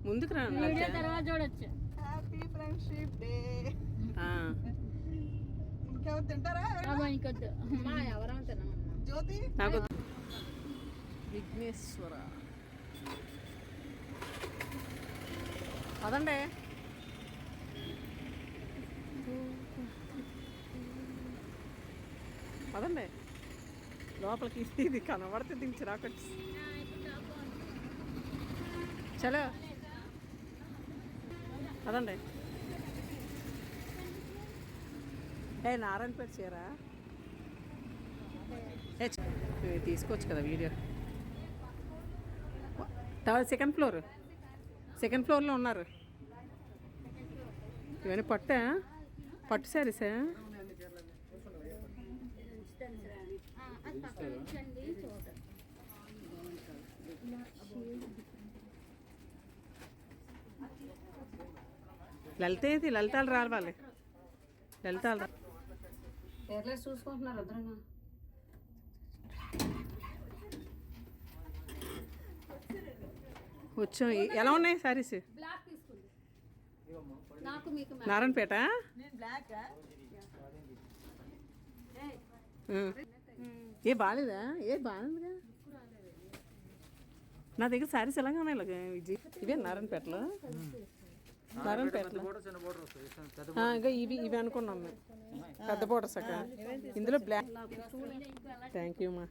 ముందుకు రా తర్వాత చూడొచ్చు. Happy friendship day. ఇంకెవరు తింటారా? జ్యోతి నాకు విఘ్నేశ్వర అదండి. అదండి లోపలికి ఇది కనబడితే దించి రాకొచ్చి చలో అదండి. నారాయణపేట చీరా తీసుకోవచ్చు కదా వీడియో. సెకండ్ ఫ్లోర్లో ఉన్నారు. ఇవన్నీ పట్టు శారీసా? లలితాలు రావాలి. చూసుకుంటున్నారు వద్దరన్నా. వచ్చాం. ఎలా ఉన్నాయి శారీస్? నారాయణపేట బాగాలేదా? బాగుందిగా. నా దగ్గర శారీస్ ఎలాగే ఉన్నాయి విజయ్. ఇవే నారాయణపేటలో ఇంకా ఇవి అనుకున్నాం మేము. పెద్ద బోర్డర్స్ అక్క. ఇందులో బ్లాక్. థ్యాంక్ యూ మా.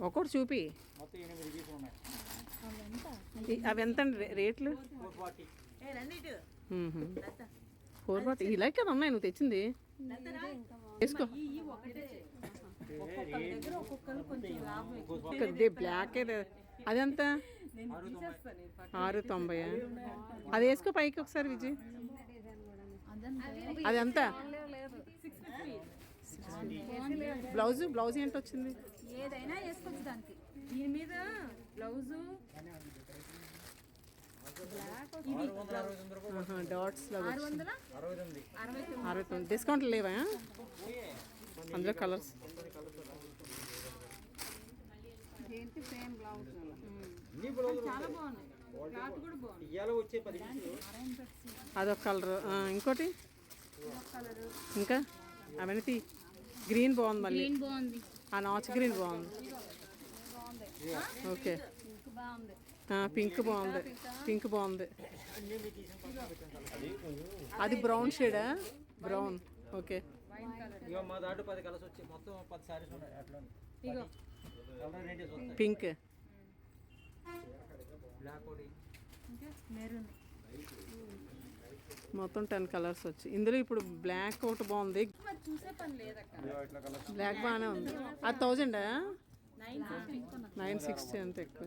ఒక్కొక్కటి చూపి. అవి ఎంత అండి రేట్లు? 440. ఇలాగే కదా ఉన్నాయి నువ్వు తెచ్చింది. వేసుకో. బ్లాక్ అదెంత? 690. అది వేసుకో పైకి ఒకసారి విజయ్. అది ఎంత? బ్లౌజ్ ఏంటి వచ్చింది? ఏదైనా వేసుకోవచ్చు దానికి. దీని మీద బ్లౌజు డాట్స్ 69. డిస్కౌంట్లు లేవా అందులో? కలర్స్ అదొక కలర్. ఇంకోటి ఇంకా అవన్నీ గ్రీన్ బాగుంది. మళ్ళీ ఆ నాచ్ గ్రీన్ బాగుంది. ఓకే. పింక్ బాగుంది. అది బ్రౌన్ షేడా? బ్రౌన్. ఓకే. పింక్ మొత్తం 10 కలర్స్ వచ్చి ఇందులో ఇప్పుడు బ్లాక్ ఒకటి బాగుంది. బ్లాక్ బాగానే ఉంది. అది 1000 960 అంత ఎక్కువ.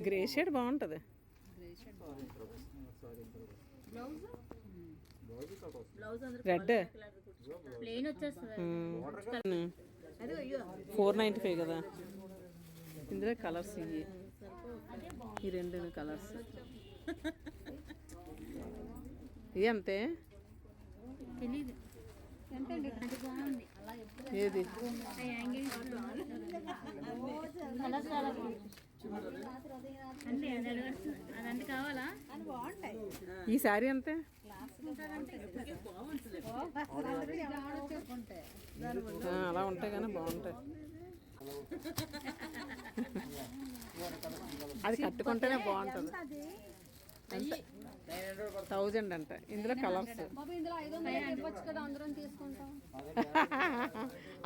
గ్రే షేడ్ బాగుంటుంది. రెడ్ 495 కదా. ఇందులో కలర్స్ ఈ 2 కలర్స్ ఇది అంతే. ఏది ఈ శారీ అంతే. అలా ఉంటాయి కానీ బాగుంటాయి. అది కట్టుకుంటేనే బాగుంటుంది. ఎంత? 1000 అంట. ఇందులో కలర్స్.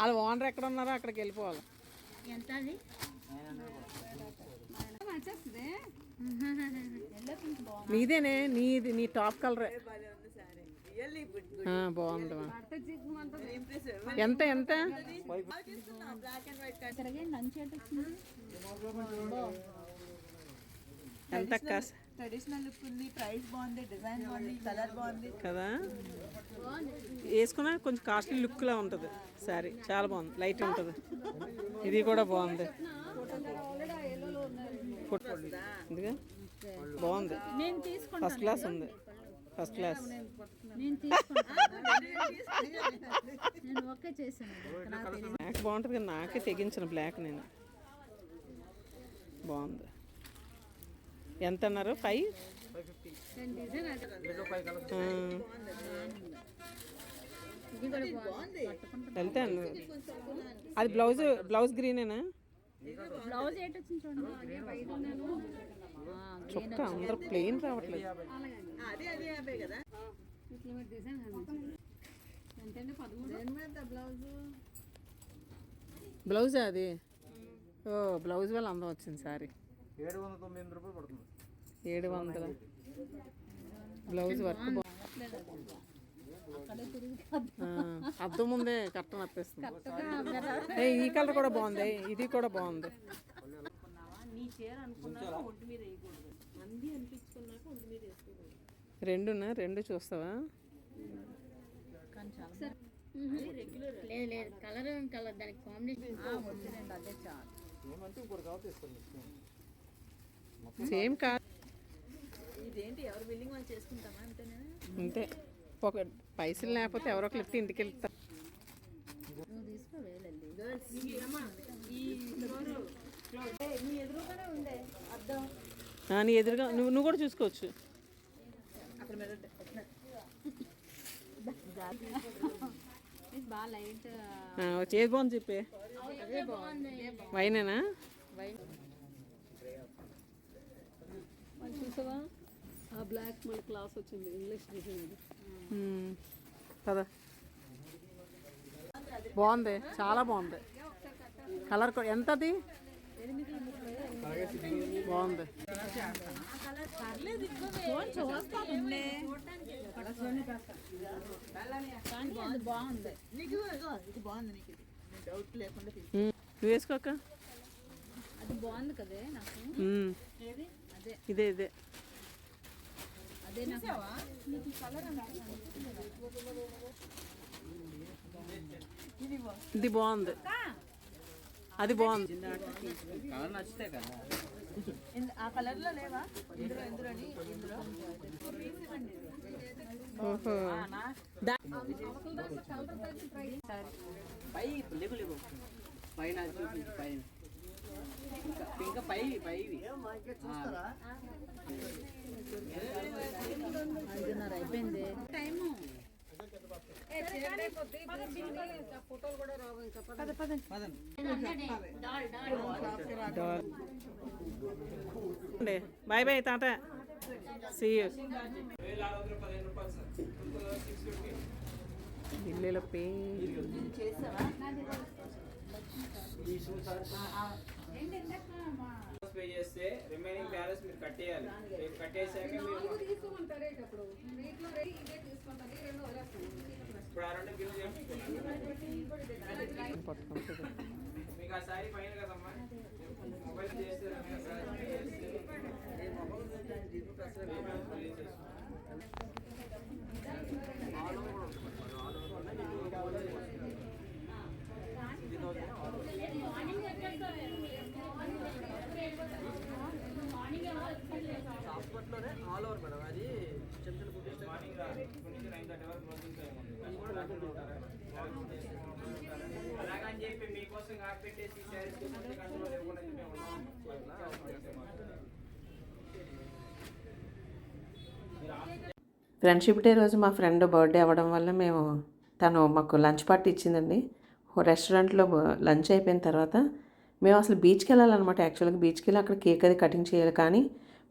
అది ఓనర్ ఎక్కడ ఉన్నారో అక్కడికి వెళ్ళిపోవాలి. నీదేనే నీ టాప్ కలరే. బాగుంది. ఎంత ఎంత? ఎంత ట్రెడిషనల్ లుక్ ఉంది. ప్రైస్ బాగుంది. డిజైన్ బాగుంది. కలర్ బాగుంది కదా. వేసుకున్నా కొంచెం కాస్ట్లీ లుక్ లా ఉంటుంది సారీ. చాలా బాగుంది. లైట్ ఉంటుంది. ఇది కూడా బాగుంది. బాగుంది. ఫస్ట్ క్లాస్ ఉంది. First class. నేను తీసుకుంటాను. నేను ఓకే చేశాను. నాకు తెలియదు. బ్లాక్ బాగుంటుంది కానీ నాకే తెగించిన బ్లాక్ నేను. బాగుంది. ఎంత అన్నారు? 5. నేను డిజైన్ అది ఇది కూడా బాగుంది. పట్టుకుంటా. వెళ్తే అది బ్లౌజ్ గ్రీనేనా? బ్లౌజ్ ఏంటి వచ్చింది చూడండి. అదే వైట్ ఉన్నాను. చొక్కా అందరూ ప్లెయిన్ రావట్లేదు. అదే 50 కదా. ఇట్లా మీరు డిజైన్ ఎంతండి? 13 బ్లౌజ్ అది. ఓ బ్లౌజ్ వల్ల అందం వచ్చింది సారీ. 798 రూపాయలు పడుతుంది. 700. బ్లౌజ్ వర్క్ అద్దం ముందే కట్టం అప్పేస్తుంది. ఈ కలర్ కూడా బాగుంది, ఇది కూడా బాగుంది. రెండు చూస్తావా? లేదు లేదు కలర్ కలర్ దానికి కాంబినేషన్ అదే చాలు. సేమ్ కాదు. ఇదేంటి ఎవరు బిల్డింగ్ వాళ్ళు చేసుకుంటామా అంతేనా? అంతే. ఒక పైసలు లేకపోతే ఎవరో ఒకరు ఎత్తి ఇంటికి వెళ్తారు. నువ్వు తీసుకో వేలండి. నీ ఎదురుగానే ఉండే అర్థం. నీ ఎదురుగా నువ్వు కూడా చూసుకోవచ్చు. అక్కడ మీద ఇది బాగా లైట్. ఏది బాగుంది చెప్పే. అదే బాగుంది. వైనేనా? చూసావా ఆ బ్లాక్ మన క్లాస్ వచ్చింది ఇంగ్లీష్ డిజైన్. కదా బాగుంది, చాలా బాగుంది. కలర్ ఎంత అది? బాగుంది. బాగుంది. నీకు ఇది బాగుంది. నీకు ఇది డౌట్ లేకుండా నువ్వు వేసుకోక. అది బాగుంది కదే నాకు. ఇదే ఇదే అదే నాకు ఇది బాగుంది. అది బాగుంది. ఆ కలర్ లో లేవా? ఇందులోని ఇందులో ఓహో పై లేవు పైన పైన ఇంకా పైవి 5:30 అయిపోయింది టైము. బాయ్ బాయ్ తాత. See you. ఇల్లు పే పే చేస్తే రిమైనింగ్ బ్యాలెన్స్ మీరు కట్టేయాలి. రేపు కట్టేసాక ఇప్పుడు ఆ 2 బిల్లు మీకు ఆ సారీ ఫైన్ కదమ్మా. మొబైల్ చేస్తే ఆల్ ఓవర్ మేడం. అది చిన్న చిన్న మార్నింగ్ 9:30 వరకు అలాగని చెప్పి మీకోసం కాక పెట్టేసి ఫ్రెండ్షిప్ డే రోజు మా ఫ్రెండ్ బర్త్డే అవ్వడం వల్ల తను మాకు లంచ్ పార్టీ ఇచ్చిందండి. రెస్టారెంట్లో లంచ్ అయిపోయిన తర్వాత మేము అసలు బీచ్కి వెళ్ళాలన్నమాట. యాక్చువల్గా బీచ్కి వెళ్ళి అక్కడ కేక్ అది కటింగ్ చేయాలి, కానీ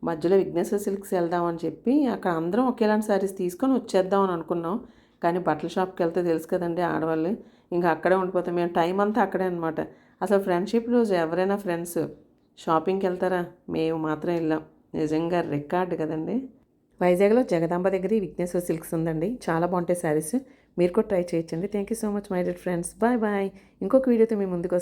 మధ్యలో విఘ్నేశ్వర సిల్క్స్ వెళ్దామని చెప్పి అక్కడ అందరం ఒకేలాంటి శారీస్ తీసుకొని వచ్చేద్దామని అనుకున్నాం. కానీ బట్టల షాప్కి వెళ్తే తెలుసు కదండి ఆడవాళ్ళు, ఇంకా అక్కడే ఉండిపోతాం. మేము టైం అంతా అక్కడే అనమాట. అసలు ఫ్రెండ్షిప్ రోజు ఎవరైనా ఫ్రెండ్స్ షాపింగ్కి వెళ్తారా? మేము మాత్రం వెళ్ళాం. నిజంగా రికార్డు కదండి. వైజాగ్లో జగదాంబ దగ్గర విఘ్నేశ్వర సిల్క్స్ ఉందండి. చాలా బాగుంటాయి శారీస్. మీరు కూడా ట్రై చేయొచ్చండి. Thank you so much my dear friends. Bye bye. ఇంకొక వీడియోతో మీ ముందుకు